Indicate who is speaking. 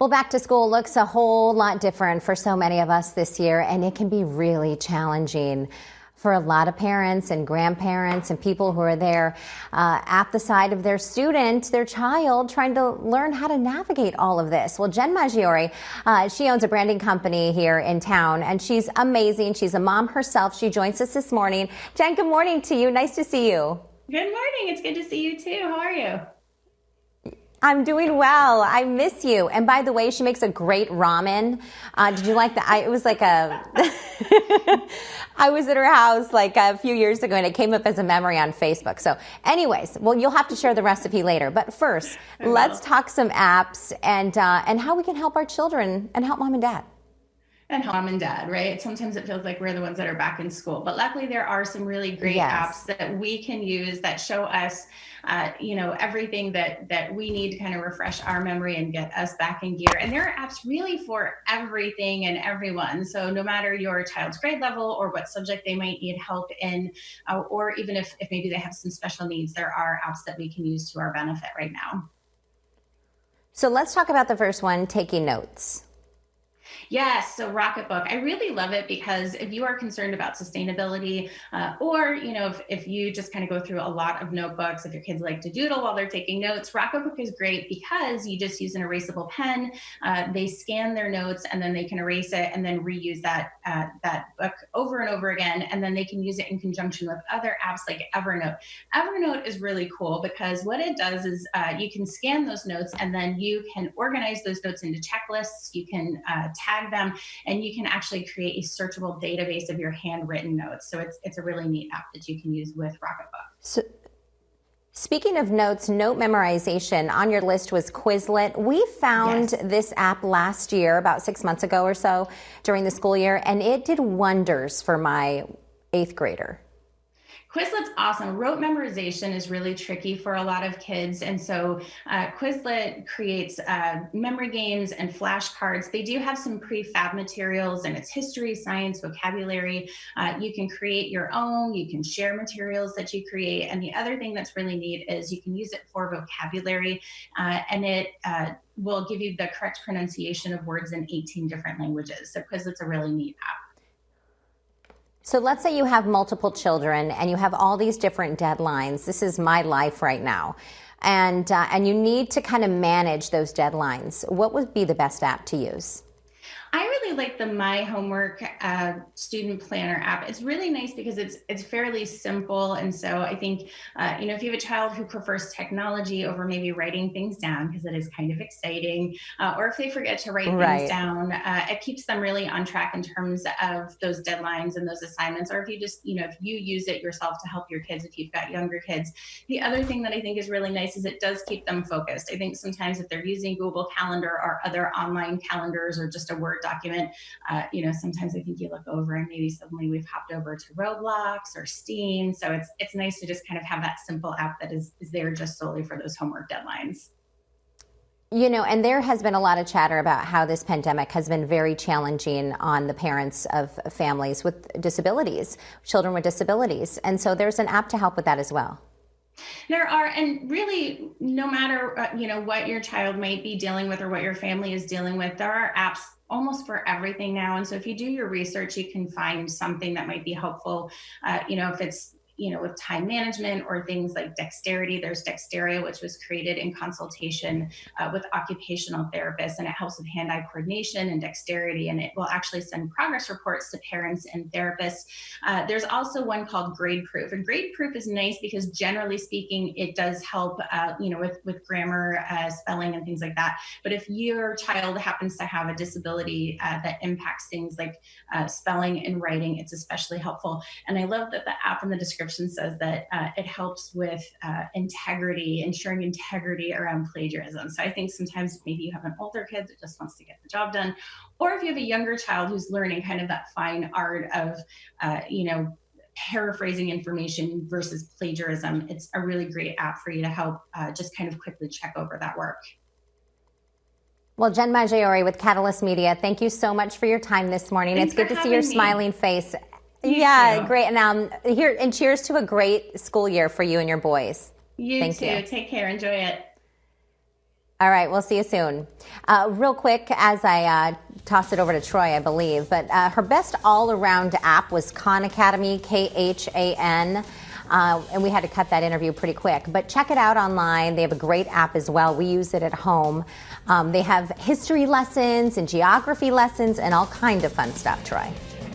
Speaker 1: Well, back to school looks a whole lot different for so many of us this year, and it can be really challenging for a lot of parents and grandparents and people who are there at the side of their student, their child, trying to learn how to navigate all of this. Well, Jen Maggiore, she owns a branding company here in town, and she's amazing. She's a mom herself. She joins us this morning. Jen, good morning to you. Nice to see you.
Speaker 2: Good morning. It's good to see you too. How are you?
Speaker 1: I'm doing well. I miss you. And by the way, she makes a great ramen. Did you like that? It was like a, I was at her house like a few years ago and it came up as a memory on Facebook. So anyways, well, you'll have to share the recipe later. But first, let's talk some apps and how we can help our children and help mom and dad.
Speaker 2: And mom and dad, right? Sometimes it feels like we're the ones that are back in school, but luckily there are some really great apps that we can use that show us, everything that we need to kind of refresh our memory and get us back in gear. And there are apps really for everything and everyone. So no matter your child's grade level or what subject they might need help in, or even if maybe they have some special needs, there are apps that we can use to our benefit right now.
Speaker 1: So let's talk about the first one, taking notes.
Speaker 2: Yes, so Rocketbook, I really love it because if you are concerned about sustainability, or if you just kind of go through a lot of notebooks, if your kids like to doodle while they're taking notes, Rocketbook is great because you just use an erasable pen. They scan their notes and then they can erase it and then reuse that book over and over again, and then they can use it in conjunction with other apps like Evernote. Evernote is really cool because what it does is you can scan those notes and then you can organize those notes into checklists. You can tag them, and you can actually create a searchable database of your handwritten notes. So it's a really neat app that you can use with Rocketbook.
Speaker 1: So, speaking of notes, note memorization, on your list was Quizlet. We found this app last year, about 6 months ago or so, during the school year, and it did wonders for my 8th grader.
Speaker 2: Quizlet's awesome. Rote memorization is really tricky for a lot of kids. And so Quizlet creates memory games and flashcards. They do have some prefab materials, and it's history, science, vocabulary. You can create your own. You can share materials that you create. And the other thing that's really neat is you can use it for vocabulary, and it will give you the correct pronunciation of words in 18 different languages. So Quizlet's a really neat app.
Speaker 1: So let's say you have multiple children and you have all these different deadlines. This is my life right now. And you need to kind of manage those deadlines. What would be the best app to use?
Speaker 2: I really like the My Homework student planner app. It's really nice because it's fairly simple. And so I think, if you have a child who prefers technology over maybe writing things down, because it is kind of exciting, or if they forget to write things down, it keeps them really on track in terms of those deadlines and those assignments. Or if you just, if you use it yourself to help your kids, if you've got younger kids. The other thing that I think is really nice is it does keep them focused. I think sometimes if they're using Google Calendar or other online calendars or just a Word document, sometimes I think you look over and maybe suddenly we've hopped over to Roblox or Steam. So it's nice to just kind of have that simple app that is there just solely for those homework deadlines.
Speaker 1: And there has been a lot of chatter about how this pandemic has been very challenging on the parents of families with disabilities, children with disabilities. And so there's an app to help with that as well.
Speaker 2: There are, and really, no matter, what your child might be dealing with or what your family is dealing with, there are apps almost for everything now. And so if you do your research, you can find something that might be helpful. If it's, with time management or things like Dexterity, there's Dexteria, which was created in consultation with occupational therapists, and it helps with hand-eye coordination and dexterity, and it will actually send progress reports to parents and therapists. There's also one called Grade Proof, and Grade Proof is nice because generally speaking, it does help, with grammar, spelling, and things like that. But if your child happens to have a disability that impacts things like spelling and writing, it's especially helpful. And I love that the app in the description says that it helps with integrity, ensuring integrity around plagiarism. So I think sometimes maybe you have an older kid that just wants to get the job done, or if you have a younger child who's learning kind of that fine art of, paraphrasing information versus plagiarism, it's a really great app for you to help just kind of quickly check over that work.
Speaker 1: Well, Jen Maggiore with Catalyst Media, thank you so much for your time this morning.
Speaker 2: Thanks
Speaker 1: it's good to see your smiling face.
Speaker 2: You too.
Speaker 1: Great. And here, and cheers to a great school year for you and your boys.
Speaker 2: You too. Take care. Enjoy it.
Speaker 1: All right, we'll see you soon. Real quick, as I toss it over to Troy, I believe, but her best all-around app was Khan Academy, Khan. And we had to cut that interview pretty quick. But check it out online. They have a great app as well. We use it at home. They have history lessons and geography lessons and all kind of fun stuff, Troy.